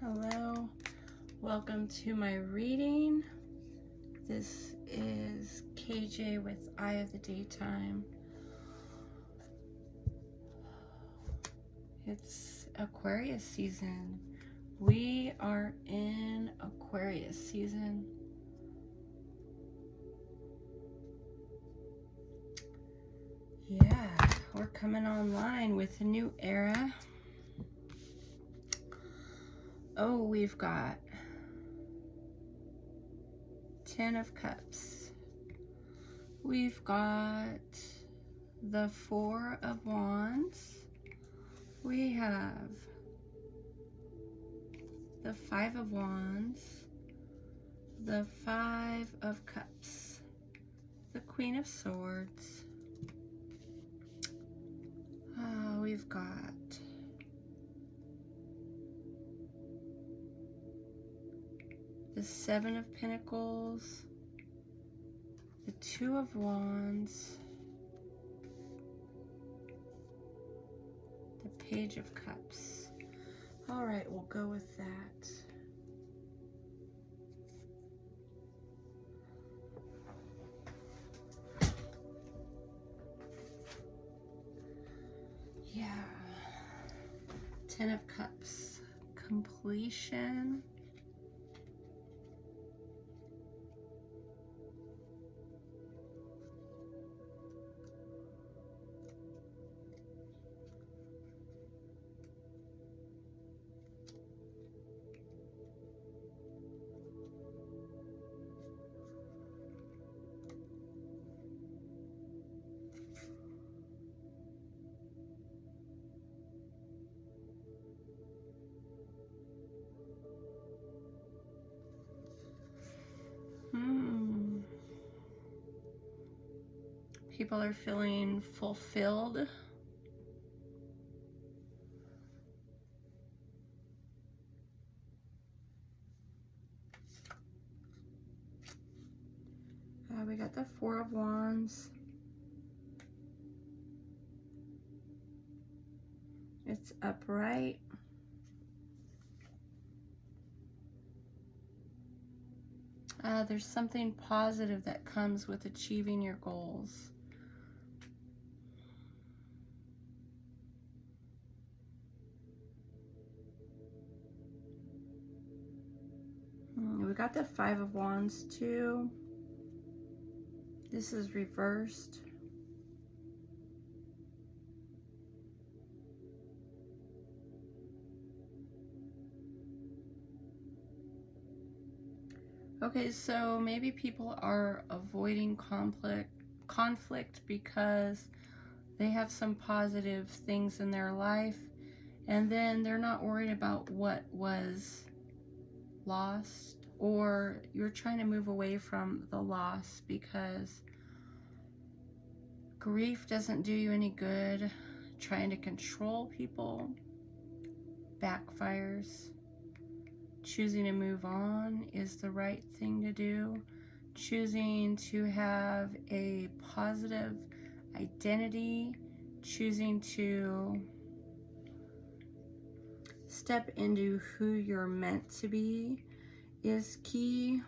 Hello, welcome to my reading. This is KJ with Eye of the Daytime. It's Aquarius season. We are in Aquarius season. Yeah, we're coming online with a new era. Oh, we've got 10 of Cups. We've got the 4 of Wands. We have the 5 of Wands, the 5 of Cups, the Queen of Swords. We've got the 7 of Pentacles, the 2 of Wands, the Page of Cups. All right, we'll go with that. Yeah. 10 of Cups, completion. People are feeling fulfilled. We got the 4 of Wands. It's upright. There's something positive that comes with achieving your goals. We got the 5 of Wands too. This is reversed. Okay, so maybe people are avoiding conflict because they have some positive things in their life, and then they're not worried about what was lost, or you're trying to move away from the loss because grief doesn't do you any good. Trying to control people backfires. Choosing to move on is the right thing to do. Choosing to have a positive identity, choosing to step into who you're meant to be is key.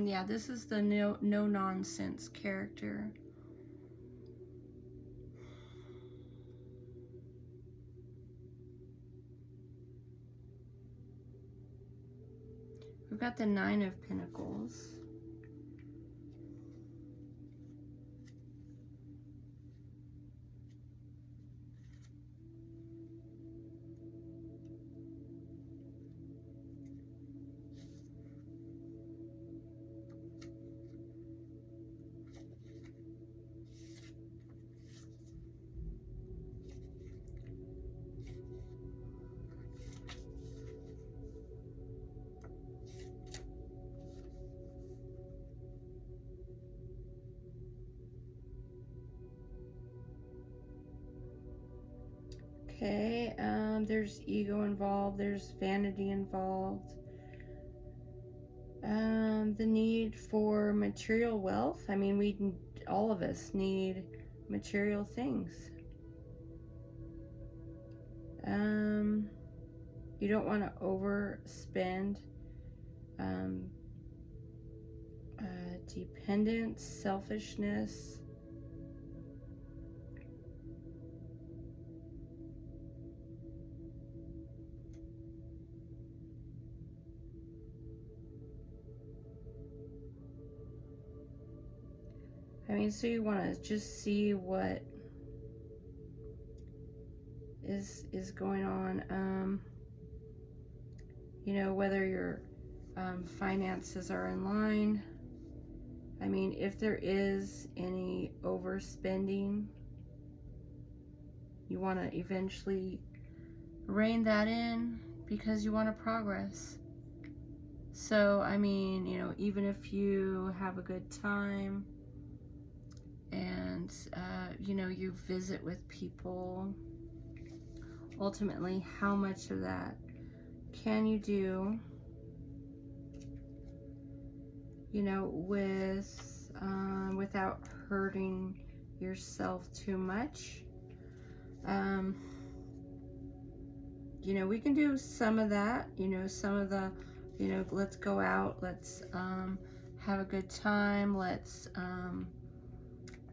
Yeah, this is the no nonsense character. We've got the 9 of Pentacles. Okay, There's ego involved. There's vanity involved. The need for material wealth. I mean, all of us need material things. You don't want to overspend. Dependence, selfishness. I mean, so you want to just see what is going on. You know, whether your finances are in line. I mean, if there is any overspending, you want to eventually rein that in because you want to progress. So, I mean, you know, even if you have a good time and, you know, you visit with people, ultimately, how much of that can you do, you know, without hurting yourself too much? You know, we can do some of that, you know, some of the, you know, let's go out, let's have a good time, let's,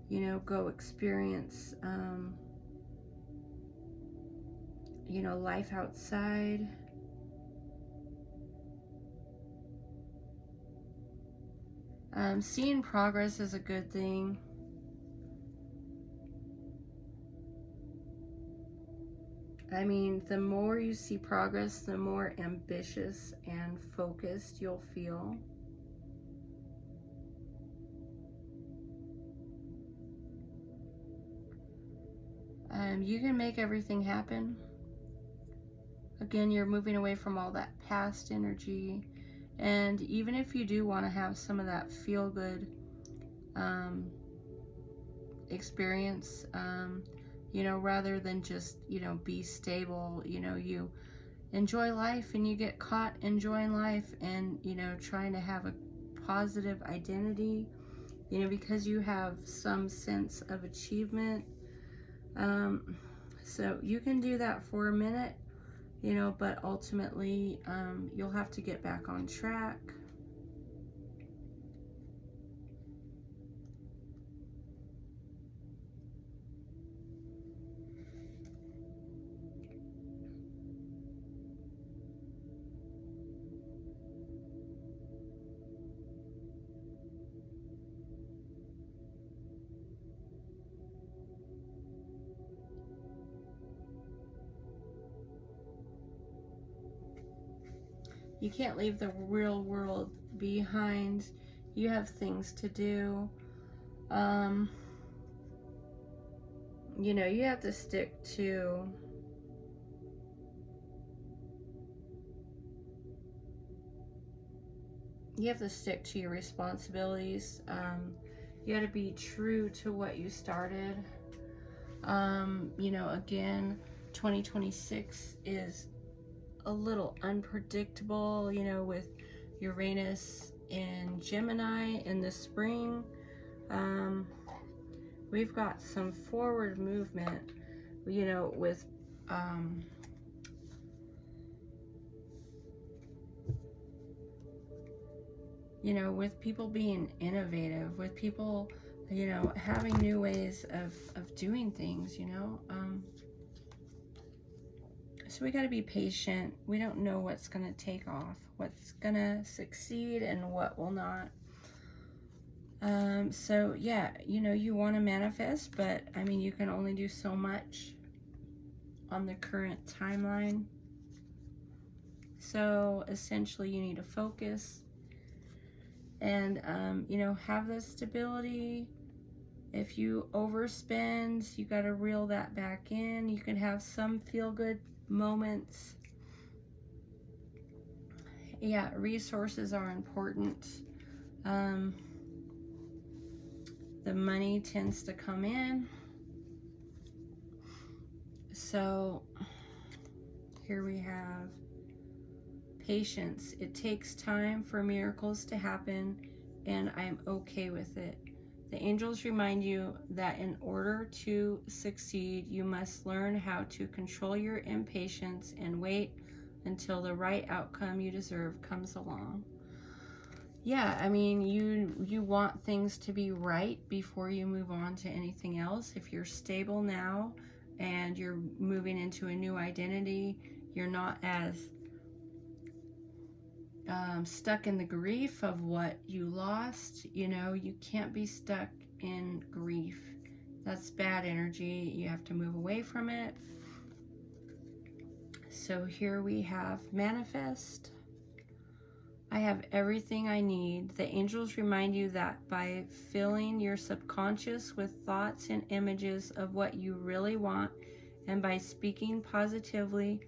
you know, go experience, you know, life outside. Seeing progress is a good thing. I mean, the more you see progress, the more ambitious and focused you'll feel. You can make everything happen. Again, you're moving away from all that past energy. And even if you do want to have some of that feel-good experience, you know, rather than just, you know, be stable, you know, you enjoy life and you get caught enjoying life and, you know, trying to have a positive identity, you know, because you have some sense of achievement. So you can do that for a minute, you know, but ultimately you'll have to get back on track. You can't leave the real world behind. You have things to do. You know, you have to stick to your responsibilities. You got to be true to what you started. You know, again, 2026 is a little unpredictable, you know, with Uranus in Gemini in the spring. We've got some forward movement, you know, with you know, with people being innovative, with people, you know, having new ways of doing things, you know. So we got to be patient. We don't know what's going to take off, what's going to succeed and what will not. So yeah, you know, you want to manifest, but I mean, you can only do so much on the current timeline. So essentially you need to focus and, you know, have the stability. If you overspend, you got to reel that back in. You can have some feel-good moments. Yeah, resources are important. The money tends to come in. So here we have patience. It takes time for miracles to happen, and I'm okay with it. The angels remind you that in order to succeed, you must learn how to control your impatience and wait until the right outcome you deserve comes along. Yeah, I mean, you want things to be right before you move on to anything else. If you're stable now and you're moving into a new identity, you're not as stuck in the grief of what you lost. You know, you can't be stuck in grief. That's bad energy. You have to move away from it. So here we have manifest. I have everything I need. The angels remind you that by filling your subconscious with thoughts and images of what you really want, and by speaking positively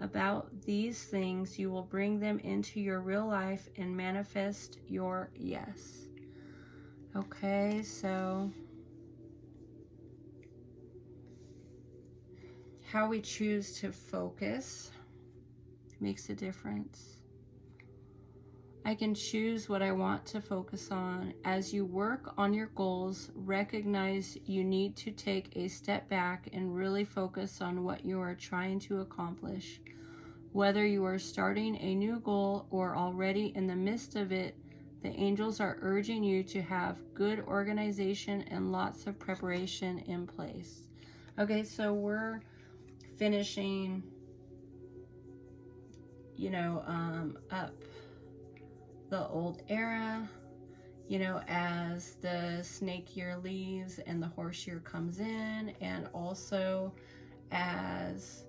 about these things, you will bring them into your real life and manifest your yes. Okay, so how we choose to focus makes a difference. I can choose what I want to focus on. As you work on your goals, recognize you need to take a step back and really focus on what you are trying to accomplish. Whether you are starting a new goal or already in the midst of it, the angels are urging you to have good organization and lots of preparation in place. Okay, so we're finishing, up the old era, as the snake year leaves and the horse year comes in, and also as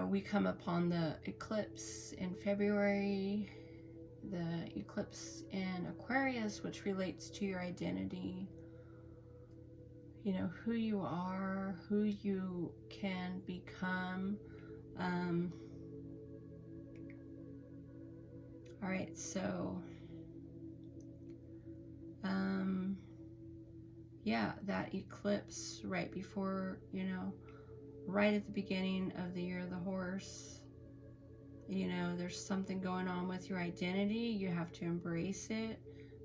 we come upon the eclipse in February, the eclipse in Aquarius, which relates to your identity. Who you are, who you can become. All right, so yeah, that eclipse right before, right at the beginning of the year of the horse, there's something going on with your identity. You have to embrace it.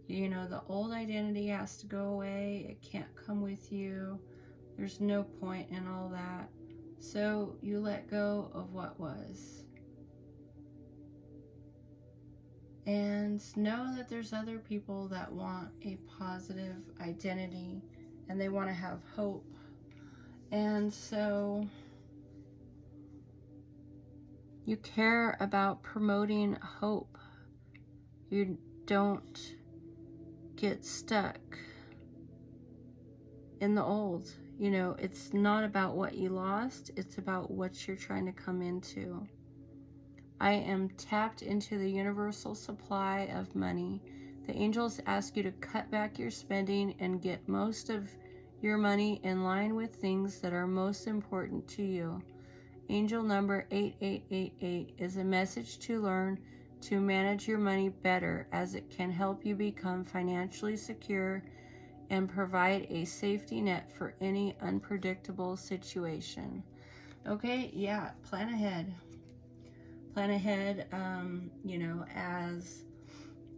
The old identity has to go away. It can't come with you. There's no point in all that. So you let go of what was. And know that there's other people that want a positive identity and they want to have hope. And so you care about promoting hope. You don't get stuck in the old. It's not about what you lost. It's about what you're trying to come into. I am tapped into the universal supply of money. The angels ask you to cut back your spending and get most of your money in line with things that are most important to you. Angel number 8888 is a message to learn to manage your money better, as it can help you become financially secure and provide a safety net for any unpredictable situation. Okay, yeah, plan ahead. Plan ahead, as,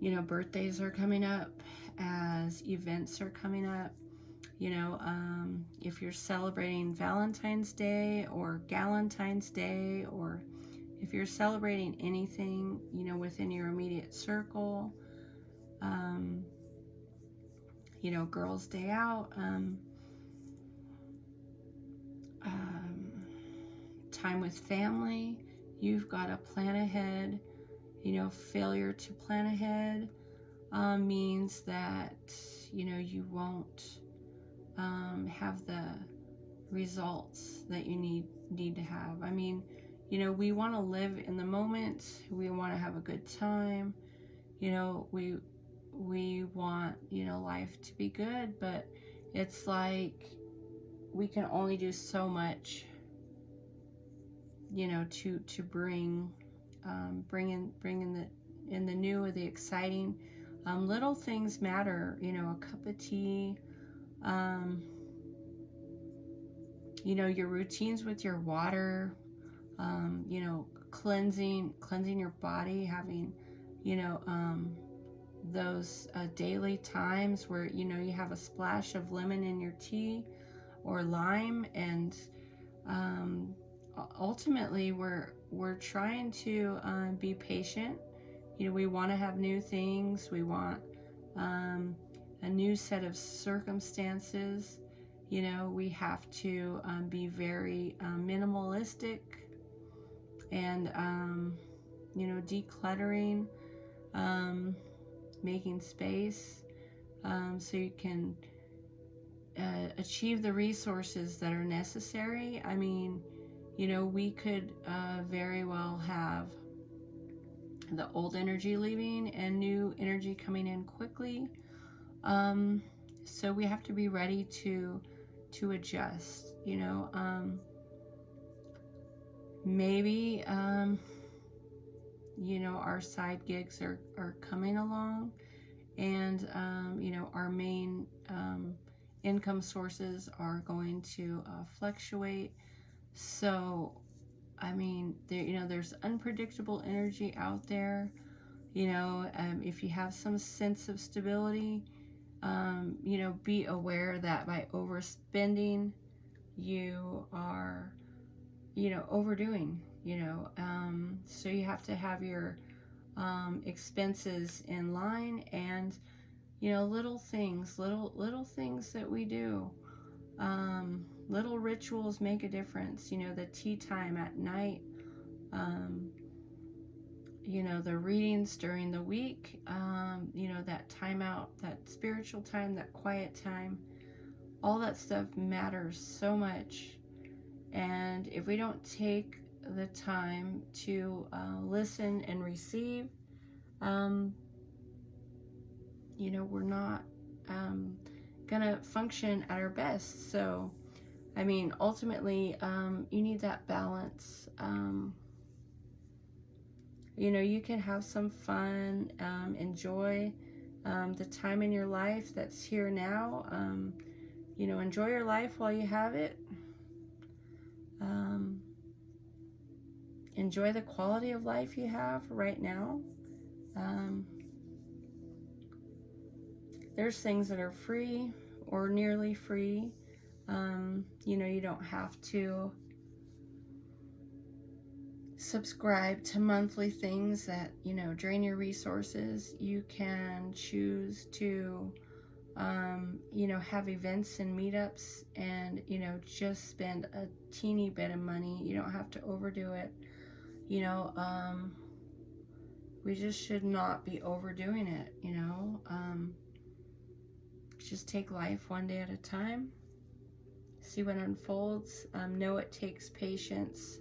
birthdays are coming up, as events are coming up. If you're celebrating Valentine's Day or Galentine's Day, or if you're celebrating anything, within your immediate circle, Girls' Day Out, time with family, you've got to plan ahead. Failure to plan ahead means that, you won't have the results that you need to have. I mean, we want to live in the moment. We want to have a good time. We want, life to be good, but it's like we can only do so much, to bring in the new or the exciting. Little things matter, you know, a cup of tea, you know, your routines with your water, you know, cleansing your body, having, you know, those daily times where, you know, you have a splash of lemon in your tea or lime, and ultimately we're trying to be patient. You know, we want to have new things. We want a new set of circumstances. You know, we have to be very minimalistic, and you know, decluttering, making space, so you can achieve the resources that are necessary. I mean, you know, we could very well have the old energy leaving and new energy coming in quickly. So we have to be ready to adjust, you know. Maybe you know, our side gigs are coming along, and you know, our main income sources are going to fluctuate. So I mean, there, you know, there's unpredictable energy out there. You know, if you have some sense of stability, you know, be aware that by overspending, you are, you know, overdoing, you know. So you have to have your expenses in line, and, you know, little things that we do. Little rituals make a difference. You know, the tea time at night, you know, the readings during the week, you know, that time out, that spiritual time, that quiet time, all that stuff matters so much. And if we don't take the time to listen and receive, you know, we're not gonna function at our best. So I mean, ultimately, you need that balance. You know, you can have some fun, enjoy the time in your life that's here now. You know, enjoy your life while you have it. Enjoy the quality of life you have right now. There's things that are free or nearly free. You know, you don't have to subscribe to monthly things that, you know, drain your resources. You can choose to, you know, have events and meetups, and, you know, just spend a teeny bit of money. You don't have to overdo it. You know, we just should not be overdoing it, you know. Just take life one day at a time. See what unfolds. Know it takes patience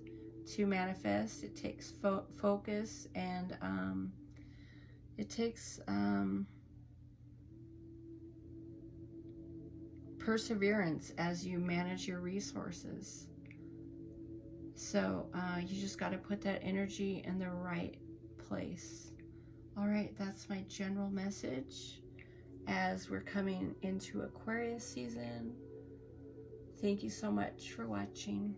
to manifest. It takes focus, and it takes perseverance as you manage your resources. So you just got to put that energy in the right place. All right, that's my general message as we're coming into Aquarius season. Thank you so much for watching.